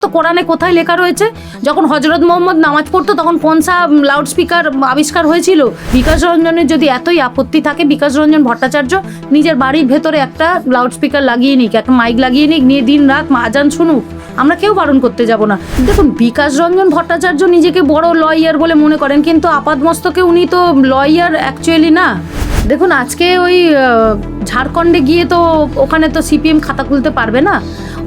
তো কোরআনে কোথায় লেখা রয়েছে? যখন হজরত মোহাম্মদ নামাজ পড়তো তখন কোন সা লাউডস্পিকার আবিষ্কার হয়েছিল? বিকাশ রঞ্জনের যদি এতই আপত্তি থাকে, বিকাশ রঞ্জন ভট্টাচার্য নিজের বাড়ির ভেতরে একটা লাউডস্পিকার লাগিয়ে নিক, একটা মাইক লাগিয়ে নিক, নিয়ে দিন রাত আজান শুনুক, আমরা কেউ বারণ করতে যাব না। দেখুন, বিকাশ রঞ্জন ভট্টাচার্য নিজেকে বড় লয়ার বলে মনে করেন, কিন্তু আপাতমস্তকে উনি তো লয়ার অ্যাকচুয়ালি না। দেখুন, আজকে ওই ঝাড়খণ্ডে গিয়ে তো ওখানে তো সিপিএম খাতা খুলতে পারবে না,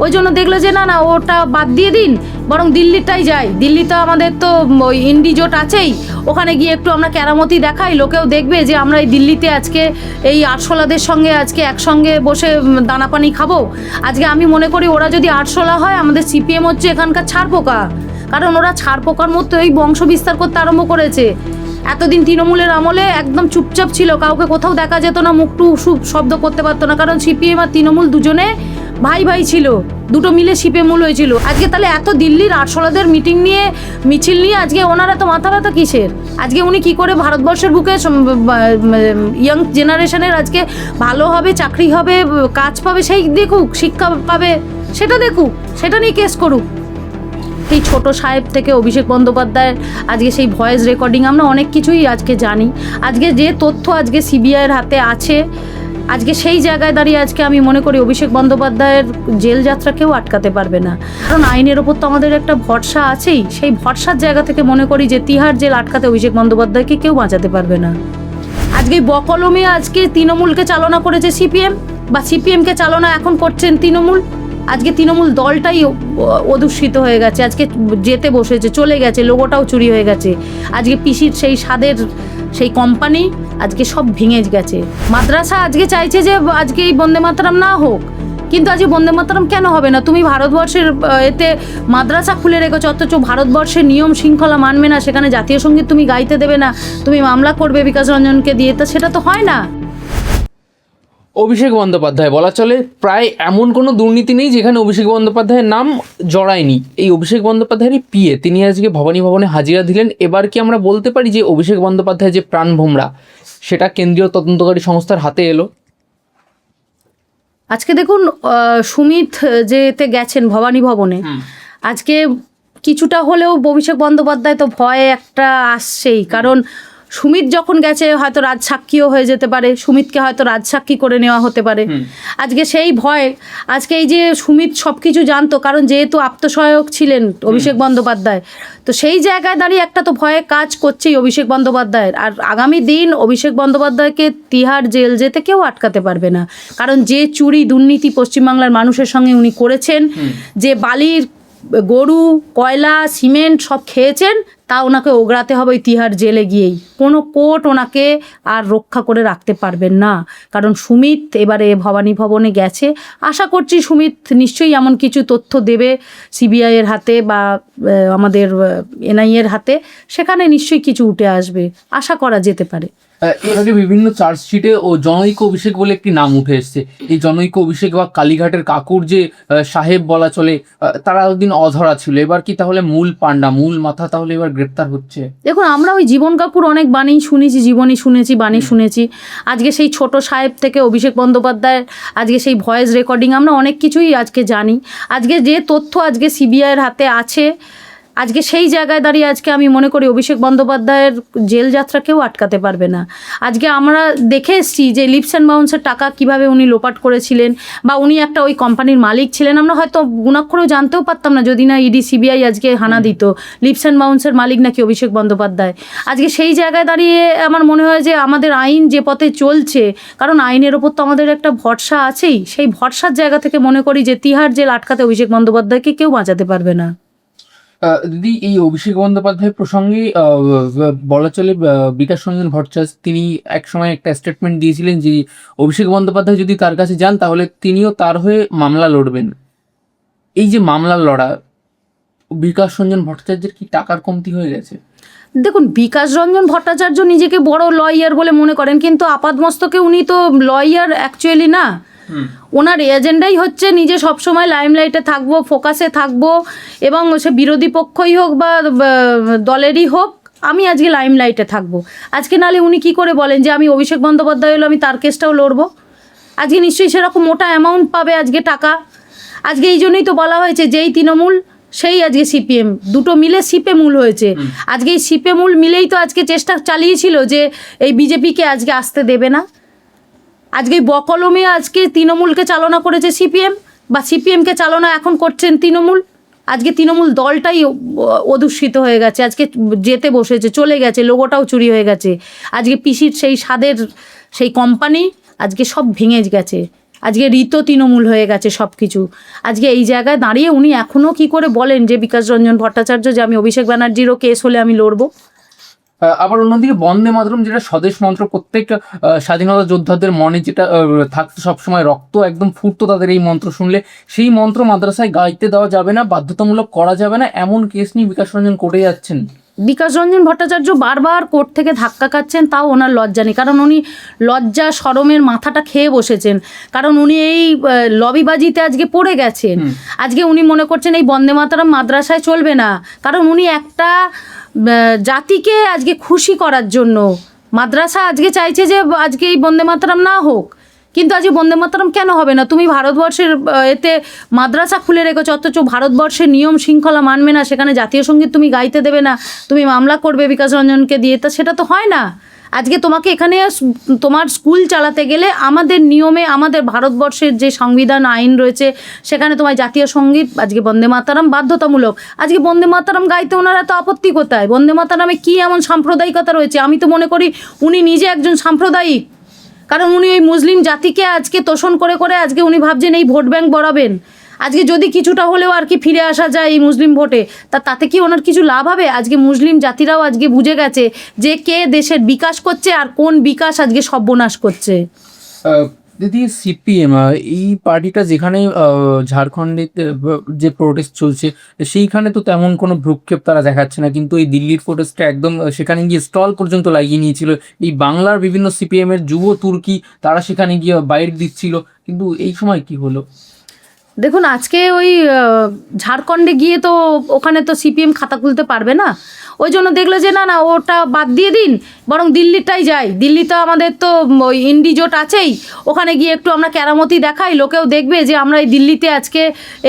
ওই জন্য দেখলো যে না ওটা বাদ দিয়ে দিন, বরং দিল্লিটাই যাই। দিল্লিতে আমাদের তো ওই ইন্ডি জোট আছেই, ওখানে গিয়ে একটু আমরা কেরামতি দেখাই, লোকেও দেখবে যে আমরা এই দিল্লিতে আজকে এই আরশোলাদের সঙ্গে আজকে একসঙ্গে বসে দানা পানি খাবো। আজকে আমি মনে করি ওরা যদি আরশোলা হয়, আমাদের সিপিএম হচ্ছে এখানকার ছারপোকা, কারণ ওরা ছারপোকার মতো এই বংশ বিস্তার করতে আরম্ভ করেছে। এতদিন তৃণমূলের আমলে একদম চুপচাপ ছিল, কাউকে কোথাও দেখা যেত না, মুখটু শব্দ করতে পারতো না, কারণ সিপিএম আর তৃণমূল দুজনে ভাই ভাই ছিল, দুটো মিলে সিপিএমূল হয়েছিল। আজকে তাহলে এত দিল্লির আরশোলাদের মিটিং নিয়ে মিছিল নিয়ে আজকে ওনারা তো মাথা ব্যথা কিসের? আজকে উনি কি করে ভারতবর্ষের বুকে ইয়াং জেনারেশনের আজকে ভালো হবে, চাকরি হবে, কাজ পাবে, সেই দেখুক, শিক্ষা পাবে সেটা দেখুক, সেটা নিয়ে কেস করুক। এই ছোট সাহেব থেকে অভিষেক বন্দ্যোপাধ্যায়ের আজকে সেই ভয়েস রেকর্ডিং, আমরা অনেক কিছুই আজকে জানি। আজকে যে তথ্য আজকে সিবিআইয়ের হাতে আছে, আজকে সেই জায়গায় দাঁড়িয়ে আজকে আমি মনে করি অভিষেক বন্দ্যোপাধ্যায়ের জেল যাত্রা কেউ আটকাতে পারবে না, কারণ আইনের ওপর তো আমাদের একটা ভরসা আছেই। সেই ভরসার জায়গা থেকে মনে করি যে তিহার জেল আটকাতে অভিষেক বন্দ্যোপাধ্যায়কে কেউ বাঁচাতে পারবে না। আজকে বকলমে আজকে তৃণমূলকে চালনা করেছে সিপিএম, বা সিপিএমকে চালনা এখন করছেন তৃণমূল। আজকে তৃণমূল দলটাই অদূষিত হয়ে গেছে, আজকে যেতে বসেছে, চলে গেছে, লোগোটাও চুরি হয়ে গেছে। আজকে পিসির সেই স্বাদের সেই কোম্পানি আজকে সব ভেঙে গেছে। মাদ্রাসা আজকে চাইছে যে আজকে এই বন্দে মাতরম না হোক, কিন্তু আজকে বন্দে মাতরম কেন হবে না? তুমি ভারতবর্ষের এতে মাদ্রাসা খুলে রেখেছো, অথচ ভারতবর্ষের নিয়ম শৃঙ্খলা মানবে না, সেখানে জাতীয় সঙ্গীত তুমি গাইতে দেবে না, তুমি মামলা করবে বিকাশ রঞ্জনকে দিয়ে, তা সেটা তো হয় না। অভিষেক বন্দ্যোপাধ্যায় বলা চলে প্রায় এমন কোনো দুর্নীতি নেই যেখানে অভিষেক বন্দ্যোপাধ্যায়ের নাম জড়ায়নি। এই অভিষেক বন্দ্যোপাধ্যায়েরই পিএ তিনি আজকে ভবানী ভবনে হাজিরা দিলেন। এবার কি আমরা বলতে পারি যে অভিষেক বন্দ্যোপাধ্যায় যে প্রাণভোমরা, সেটা কেন্দ্রীয় তদন্তকারী সংস্থার হাতে এলো? আজকে দেখুন, সুমিত যেতে গেছেন ভবানী ভবনে, আজকে কিছুটা হলেও অভিষেক বন্দ্যোপাধ্যায় তো ভয়ে একটা আসছেই, কারণ সুমিত যখন গেছে হয়তো রাজসাক্ষীও হয়ে যেতে পারে, সুমিতকে হয়তো রাজসাক্ষী করে নেওয়া হতে পারে। আজকে সেই ভয়, আজকে এই যে সুমিত সব কিছু জানতো, কারণ যেহেতু আত্মসহায়ক ছিলেন অভিষেক বন্দ্যোপাধ্যায়, তো সেই জায়গায় দাঁড়িয়ে একটা তো ভয়ে কাজ করছেই অভিষেক বন্দ্যোপাধ্যায়ের। আর আগামী দিন অভিষেক বন্দ্যোপাধ্যায়কে তিহার জেল যেতে কেউ আটকাতে পারবে না, কারণ যে চুরি দুর্নীতি পশ্চিমবাংলার মানুষের সঙ্গে উনি করেছেন, যে বালির গরু কয়লা সিমেন্ট সব খেয়েছেন, তা ওনাকে ওগড়াতে হবে তিহার জেলে গিয়েই। কোনো কোর্ট ওনাকে আর রক্ষা করে রাখতে পারবেন না, কারণ সুমিত এবারে ভবানী ভবনে গেছে। আশা করছি সুমিত নিশ্চয়ই এমন কিছু তথ্য দেবে সিবিআইয়ের হাতে বা আমাদের এনআইএর হাতে, সেখানে নিশ্চয়ই কিছু উঠে আসবে, আশা করা যেতে পারে। এর আগে বিভিন্ন চার্জশিটে ও জনৈক অভিষেক বলে একটি নাম উঠে এসছে। এই জনৈক অভিষেক বা কালীঘাটের কাকুর যে সাহেব বলা চলে, তারা একদিন অধরা ছিল, এবার কি তাহলে মূল পান্ডা, মূল মাথা তাহলে এবার গ্রেপ্তার হচ্ছে? দেখুন, আমরা ওই জীবন কাকুর অনেক বাণী শুনেছি, জীবনী শুনেছি, বাণী শুনেছি। আজকে সেই ছোট সাহেব থেকে অভিষেক বন্দ্যোপাধ্যায়ের আজকে সেই ভয়েস রেকর্ডিং, আমরা অনেক কিছুই আজকে জানি। আজকে যে তথ্য আজকে সিবিআইয়ের হাতে আছে, আজকে সেই জায়গায় দাঁড়িয়ে আজকে আমি মনে করি অভিষেক বন্দ্যোপাধ্যায়ের জেল যাত্রা কেউ আটকাতে পারবে না। আজকে আমরা দেখে এসেছি যে লিপস অ্যান্ড বাউন্সের টাকা কিভাবে উনি লোপাট করেছিলেন, বা উনি একটা ওই কোম্পানির মালিক ছিলেন। আমরা হয়তো গুণাক্ষরেও জানতেও পারতাম না যদি না ইডি সিবিআই আজকে হানা দিত। লিপস অ্যান্ড বাউন্সের মালিক নাকি অভিষেক বন্দ্যোপাধ্যায়। আজকে সেই জায়গায় দাঁড়িয়ে আমার মনে হয় যে আমাদের আইন যে পথে চলছে, কারণ আইনের ওপর তো আমাদের একটা ভরসা আছেই, সেই ভরসার জায়গা থেকে মনে করি যে তিহার জেল আটকাতে অভিষেক বন্দ্যোপাধ্যায়কে কেউ বাঁচাতে পারবে না। দিদি, এই অভিষেক বন্দ্যোপাধ্যায় প্রসঙ্গে বলা চলে বিকাশ রঞ্জন ভট্টাচার্য তিনি এক সময় একটা স্টেটমেন্ট দিয়েছিলেন যে অভিষেক বন্দ্যোপাধ্যায় যদি তার কাছে যান তাহলে তিনিও তার হয়ে মামলা লড়বেন। এই যে মামলা লড়া, বিকাশ রঞ্জন ভট্টাচার্যের কি টাকার কমতি হয়ে গেছে? দেখুন, বিকাশ রঞ্জন ভট্টাচার্য নিজেকে বড় লয়ার বলে মনে করেন, কিন্তু আপাতমস্তকে উনি তো লয়ার অ্যাকচুয়ালি না। ওনার এজেন্ডাই হচ্ছে নিজে সবসময় লাইমলাইটে থাকবো, ফোকাসে থাকবো, এবং সে বিরোধী পক্ষই হোক বা দলেরই হোক, আমি আজকে লাইমলাইটে থাকবো। আজকে নালে উনি কি করে বলেন যে আমি অভিষেক বন্দ্যোপাধ্যায় হলো আমি তার কেসটাও লড়বো? আজকে নিশ্চয়ই সেরকম মোটা অ্যামাউন্ট পাবে আজকে টাকা। আজকে এই জন্যই তো বলা হয়েছে যেই তৃণমূল সেই আজকে সিপিএম, দুটো মিলে সিপে মূল হয়েছে। আজকে এই সিপে মূল মিলেই তো আজকে চেষ্টা চালিয়েছিল যে এই বিজেপিকে আজকে আসতে দেবে না। আজকে বকলমে আজকে তৃণমূলকে চালনা করেছে সিপিএম, বা সিপিএমকে চালনা এখন করছেন তৃণমূল। আজকে তৃণমূল দলটাই অদূষিত হয়ে গেছে, আজকে যেতে বসেছে, চলে গেছে, লোগোটাও চুরি হয়ে গেছে। আজকে পিসির সেই স্বাদের সেই কোম্পানি আজকে সব ভেঙে গেছে, আজকে ঋত তৃণমূল হয়ে গেছে সব কিছু। আজকে এই জায়গায় দাঁড়িয়ে উনি এখনও কি করে বলেন যে বিকাশ রঞ্জন ভট্টাচার্য যে আমি অভিষেক ব্যানার্জিরও কেস হলে আমি লড়বো। আবার অন্যদিকে বন্দে মাতরম, যেটা স্বদেশ মন্ত্র, প্রত্যেক স্বাধীনতা যোদ্ধাদের মনে যেটা থাকতো সবসময়, রক্ত একদম ফুটতো তাদের এই মন্ত্র শুনলে, সেই মন্ত্র মাদ্রাসায় গাইতে দেওয়া যাবে না, বাধ্যতামূলক করা যাবে না, এমন কেস নিয়ে বিকাশ রঞ্জন কোর্টে যাচ্ছেন। বিকাশ রঞ্জন ভট্টাচার্য বারবার কোর্ট থেকে ধাক্কা খাচ্ছেন, তাও ওনার লজ্জা নেই, কারণ উনি লজ্জা শরমের মাথাটা খেয়ে বসেছেন। কারণ উনি এই লবিবাজিতে আজকে পড়ে গেছেন। আজকে উনি মনে করছেন এই বন্দে মাতরম মাদ্রাসায় চলবে না, কারণ উনি একটা জাতিকে আজকে খুশি করার জন্য মাদ্রাসা আজকে চাইছে যে আজকে এই বন্দে মাতরম না হোক। কিন্তু আজকে বন্দে মাতরম কেন হবে না? তুমি ভারতবর্ষের এতে মাদ্রাসা খুলে রেখেছো, অথচ ভারতবর্ষের নিয়ম শৃঙ্খলা মানবে না, সেখানে জাতীয় সঙ্গীত তুমি গাইতে দেবে না, তুমি মামলা করবে বিকাশ রঞ্জনকে দিয়ে, তা সেটা তো হয় না। আজকে তোমাকে এখানে তোমার স্কুল চালাতে গেলে আমাদের নিয়মে, আমাদের ভারতবর্ষের যে সংবিধান আইন রয়েছে সেখানে তোমার জাতীয় সঙ্গীত আজকে বন্দে মাতরম বাধ্যতামূলক। আজকে বন্দে মাতরম গাইতে ওনারা তো আপত্তি কোথায়? বন্দে মাতরমে কী এমন সাম্প্রদায়িকতা রয়েছে? আমি তো মনে করি উনি নিজে একজন সাম্প্রদায়িক, কারণ উনি ওই মুসলিম জাতিকে আজকে তোষণ করে করে আজকে উনি ভাবছেন এই ভোট ব্যাংক বাড়াবেন। আজকে যদি কিছুটা হলেও আর কি ফিরে আসা যায় এই মুসলিম ভোটে, তাতে কি ওনার কিছু লাভ হবে? আজকে মুসলিম জাতিরাও আজকে বুঝে গেছে যে কে দেশের বিকাশ করছে আর কোন বিকাশ আজকে সর্বনাশ করছে। দিদি, সিপিএম এই পার্টিটা যেখানে ঝাড়খণ্ডে যে প্রোটেস্ট চলছে সেইখানে তো তেমন কোনো ভ্রুক্ষেপ তারা দেখাচ্ছে না, কিন্তু এই দিল্লির প্রোটেস্টটা একদম সেখানে গিয়ে স্টল পর্যন্ত লাগিয়ে নিয়েছিল। এই বাংলার বিভিন্ন সিপিএমের যুব তুর্কি তারা সেখানে গিয়ে বাইট দিচ্ছিল, কিন্তু এই সময় কি হলো? দেখুন, আজকে ওই ঝাড়খণ্ডে গিয়ে তো ওখানে তো সিপিএম খাতা খুলতে পারবে না, ওই জন্য দেখলো যে না ওটা বাদ দিয়ে দিন, বরং দিল্লিটাই যাই। দিল্লিতে আমাদের তো ওই ইন্ডি জোট আছেই, ওখানে গিয়ে একটু আমরা কেরামতি দেখাই, লোকেও দেখবে যে আমরা এই দিল্লিতে আজকে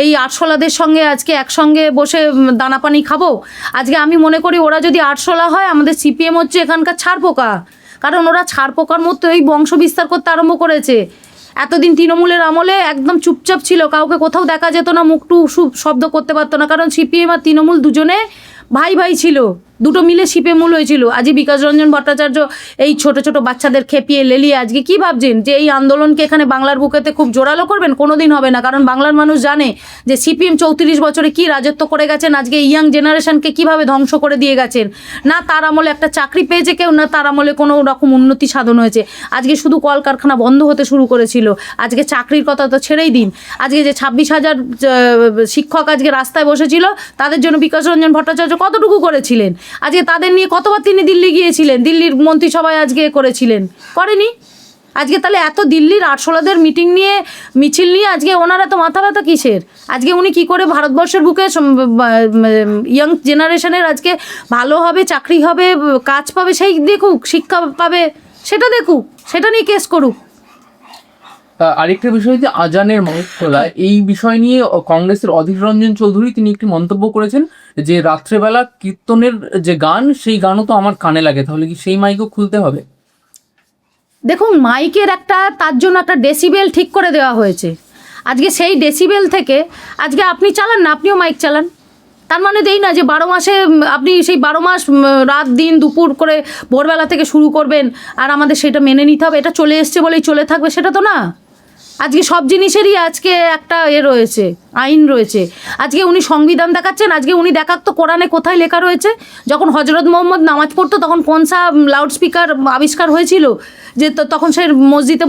এই আটশোলাদের সঙ্গে আজকে একসঙ্গে বসে দানা পানি খাবো। আজকে আমি মনে করি ওরা যদি আটশোলা হয়, আমাদের সিপিএম হচ্ছে এখানকার ছারপোকা, কারণ ওরা ছারপোকার মতো এই বংশ বিস্তার করতে আরম্ভ করেছে। এতদিন তৃণমূলের আমলে একদম চুপচাপ ছিল, কাউকে কোথাও দেখা যেত না, মুখটু শব্দ করতে পারতো না, কারণ সিপিএম আর তৃণমূল দুজনে ভাই ভাই ছিল, দুটো মিলে সিপিএমূল হয়েছিল। আজকে বিকাশ রঞ্জন ভট্টাচার্য এই ছোট ছোট বাচ্চাদের খেপিয়ে লেলিয়ে আজকে কি ভাবছেন যে এই আন্দোলনকে এখানে বাংলার বুকেতে খুব জোরালো করবেন? কোনোদিন হবে না, কারণ বাংলার মানুষ জানে যে সিপিএম 34 বছরে কি রাজত্ব করে গেছেন, আজকে ইয়াং জেনারেশনকে কিভাবে ধ্বংস করে দিয়ে গেছেন। না তার আমলে একটা চাকরি পেয়েছে কেউ, না তার আমলে কোনো রকম উন্নতি সাধন হয়েছে। আজকে শুধু কলকারখানা বন্ধ হতে শুরু করেছিল, আজকে চাকরির কথা তো ছেড়েই দিন। আজকে যে 26,000 শিক্ষক আজকে রাস্তায় বসেছিল, তাদের জন্য বিকাশ রঞ্জন ভট্টাচার্য কতটুকু করেছিলেন? আজকে তাদের নিয়ে কতবার তিনি দিল্লি গিয়েছিলেন, দিল্লির মন্ত্রিসভায় আজকে করেছিলেন? করেনি। আজকে তাহলে এত দিল্লির আটশোলাদের মিটিং নিয়ে, মিছিল নিয়ে আজকে ওনারা তো মাথা ব্যথা কিসের? আজকে উনি কি করে ভারতবর্ষের বুকে ইয়াং জেনারেশনের আজকে ভালো হবে, চাকরি হবে, কাজ পাবে, সেই দেখুক, শিক্ষা পাবে সেটা দেখুক, সেটা নিয়ে কেস করুক। আরেকটা বিষয় যে আজানের মাইক খোলা, এই বিষয় নিয়ে কংগ্রেসের অধীর রঞ্জন চৌধুরী তিনি একটি মন্তব্য করেছেন যে রাত্রেবেলা কীর্তনের যে গান, সেই গানও তো আমার কানে লাগে, তাহলে কি সেই মাইকও খুলতে হবে? দেখুন, মাইকের একটা তার জন্য একটা ডেসিবেল ঠিক করে দেওয়া হয়েছে। আজকে সেই ডেসিবেল থেকে আজকে আপনি চালান না, আপনিও মাইক চালান, তার মানে দেই না যে 12 মাসে আপনি সেই 12 মাস রাত দিন দুপুর করে ভোরবেলা থেকে শুরু করবেন আর আমাদের সেটা মেনে নিতে হবে, এটা চলে এসছে বলেই চলে থাকবে, সেটা তো না। আজকে সব জিনিসেরই আজকে একটা রয়েছে, আইন রয়েছে। আজকে উনি সংবিধান দেখাচ্ছেন, আজকে উনি দেখাক তো কোরআনে কোথায় লেখা রয়েছে? যখন হজরত মোহাম্মদ নামাজ পড়তো তখন কোন সা লাউডস্পিকার আবিষ্কার হয়েছিল যে তখন সে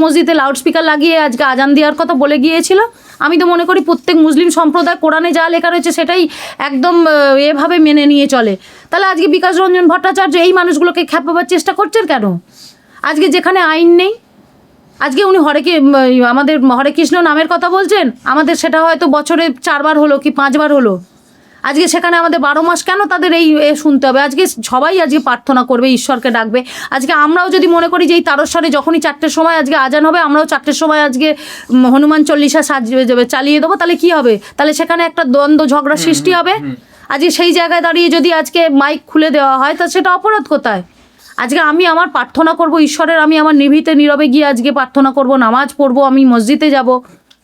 মসজিদে লাউডস্পিকার লাগিয়ে আজকে আজান দেওয়ার কথা বলে গিয়েছিল? আমি তো মনে করি প্রত্যেক মুসলিম সম্প্রদায় কোরআনে যা লেখা রয়েছে সেটাই একদম এভাবে মেনে নিয়ে চলে। তাহলে আজকে বিকাশ রঞ্জন ভট্টাচার্য এই মানুষগুলোকে খ্যাপাবার চেষ্টা করছেন কেন? আজকে যেখানে আইন নেই, আজকে উনি আমাদের হরে কৃষ্ণ নামের কথা বলছেন, আমাদের সেটা হয়তো বছরে 4 বার হলো কি 5 বার হলো। আজকে সেখানে আমাদের 12 মাস কেন তাদের এই শুনতে হবে? আজকে সবাই আজকে প্রার্থনা করবে, ঈশ্বরকে ডাকবে। আজকে আমরাও যদি মনে করি যে এই তারস্বরে যখনই 4টের সময় আজকে আজান হবে, আমরাও 4টের সময় আজকে হনুমান চল্লিশা সাজিয়ে যাবে, চালিয়ে দেবো, তাহলে কি হবে? তাহলে সেখানে একটা দ্বন্দ্ব ঝগড়া সৃষ্টি হবে। আজকে সেই জায়গায় দাঁড়িয়ে যদি আজকে মাইক খুলে দেওয়া হয়, তা সেটা অপরাধ কোথায়? আজকে আমি আমার প্রার্থনা করব ঈশ্বরের, আমি আমার নিভৃতে নীরবে গিয়ে আজকে প্রার্থনা করব, নামাজ পড়বো, আমি মসজিদে যাব,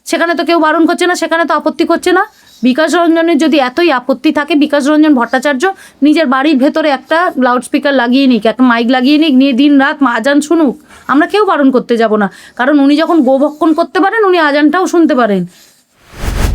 সেখানে তো কেউ বারণ করছে না, সেখানে তো আপত্তি করছে না। বিকাশ রঞ্জনের যদি এতই আপত্তি থাকে, বিকাশ রঞ্জন ভট্টাচার্য নিজের বাড়ির ভেতরে একটা লাউডস্পিকার লাগিয়ে নিক, একটা মাইক লাগিয়ে নিক, নিয়ে দিন রাত আজান শুনুক, আমরা কেউ বারণ করতে যাব না। কারণ উনি যখন গোভক্ষণ করতে পারেন, উনি আজানটাও শুনতে পারেন।